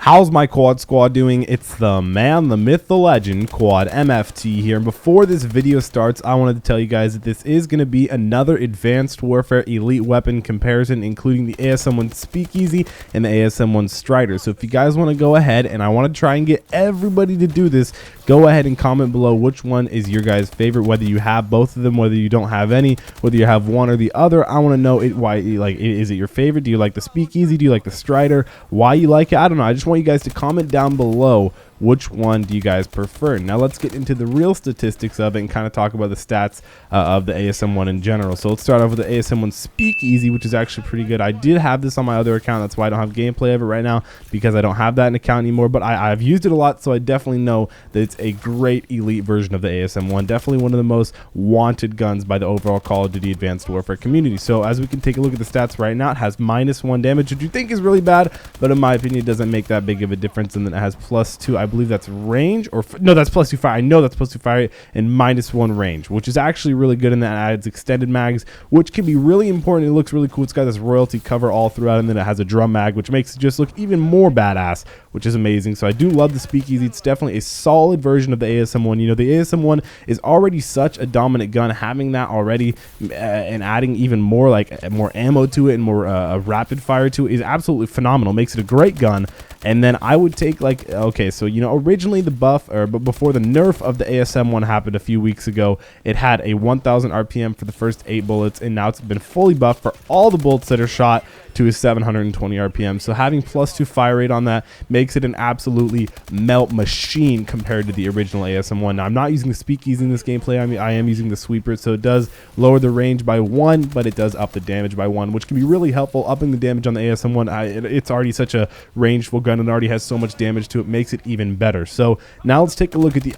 How's my quad squad doing? It's the man, the myth, the legend, Quadmft here. And before this video starts, I wanted to tell you guys that this is going to be another Advanced Warfare Elite Weapon comparison, including the ASM1 Speakeasy and the ASM1 Strider. So if you guys want to go ahead, and I want to try and get everybody to do this, go ahead and comment below which one is your guys' favorite, whether you have both of them, whether you don't have any, whether you have one or the other. I want to know why, like, is it your favorite? Do you like the Speakeasy? Do you like the Strider? Why you like it? I don't know. I just want you guys to comment down below which one do you guys prefer. Now let's get into the real statistics of it and kind of talk about the stats of the ASM1 in general. So let's start off with the ASM1 Speakeasy, which is actually pretty good. I did have this on my other account. That's why I don't have gameplay of it right now, because I don't have that in account anymore, but I've used it a lot, so I definitely know that it's a great elite version of the ASM1. Definitely one of the most wanted guns by the overall Call of Duty Advanced Warfare community. So as we can take a look at the stats right now, it has -1 damage, which you think is really bad, but in my opinion, it doesn't make that big of a difference. And then it has +2, I believe that's range, or no, that's +2 fire. I know that's +2 fire and -1 range, which is actually really good. And that adds extended mags, which can be really important. It looks really cool. It's got this royalty cover all throughout, and then it has a drum mag, which makes it just look even more badass, which is amazing. So I do love the Speakeasy. It's definitely a solid version of the ASM1. You know, the ASM1 is already such a dominant gun. Having that already and adding even more, like more ammo to it and more rapid fire to it is absolutely phenomenal. Makes it a great gun. And then I would take, like, okay, so, you know, originally the buff, but before the nerf of the ASM1 happened a few weeks ago, it had a 1000 RPM for the first 8 bullets, and now it's been fully buffed for all the bullets that are shot to a 720 RPM. So having +2 fire rate on that makes it an absolutely melt machine compared to the original ASM1. Now I'm not using the Speakeasy in this gameplay. I mean, I am using the sweeper, so it does lower the range by 1, but it does up the damage by 1, which can be really helpful. Upping the damage on the ASM1, it's already such a rangeful gun and already has so much damage to it, makes it even better. So now let's take a look at the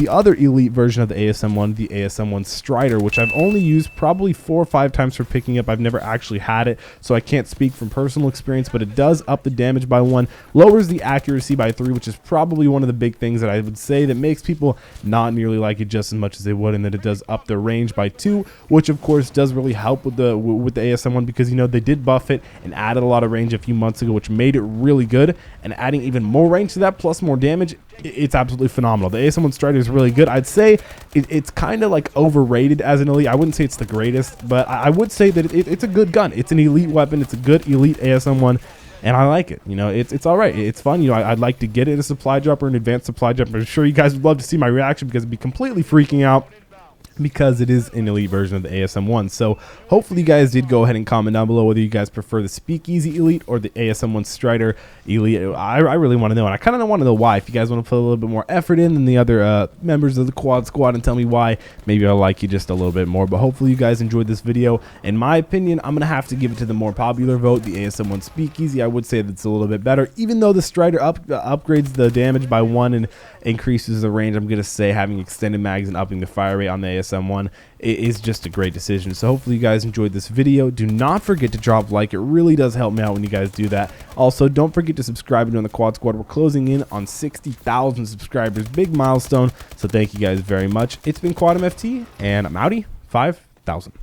other elite version of the ASM1, the ASM1 Strider, which I've only used probably 4 or 5 times for picking up. I've never actually had it, so I can't speak from personal experience, but it does up the damage by 1, lowers the accuracy by 3, which is probably one of the big things that I would say that makes people not nearly like it just as much as they would, and that it does up the range by 2, which of course does really help with the ASM1, because, you know, they did buff it and added a lot of range a few months ago, which made it really good. And adding even more range to that plus more damage, it's absolutely phenomenal. The ASM1 Strider is really good. I'd say it's kind of like overrated as an elite. I wouldn't say it's the greatest, but I would say that it's a good gun. It's an elite weapon. It's a good elite ASM1, and I like it. You know, it's all right. It's fun. You know, I'd like to get it a supply drop or an advanced supply drop. I'm sure you guys would love to see my reaction, because it'd be completely freaking out, because it is an elite version of the ASM1. So hopefully you guys did go ahead and comment down below whether you guys prefer the Speakeasy Elite or the ASM1 Strider Elite. I really want to know, and I kind of want to know why. If you guys want to put a little bit more effort in than the other members of the Quad Squad and tell me why, maybe I'll like you just a little bit more. But hopefully you guys enjoyed this video. In my opinion, I'm going to have to give it to the more popular vote, the ASM1 Speakeasy. I would say that's a little bit better, even though the Strider upgrades the damage by 1 and increases the range. I'm going to say having extended mags and upping the fire rate on the ASM1 is just a great decision. So hopefully you guys enjoyed this video. Do not forget to drop a like. It really does help me out when you guys do that. Also, don't forget to subscribe and join the Quad Squad. We're closing in on 60,000 subscribers. Big milestone. So thank you guys very much. It's been Quadmft, and I'm outie. 5,000.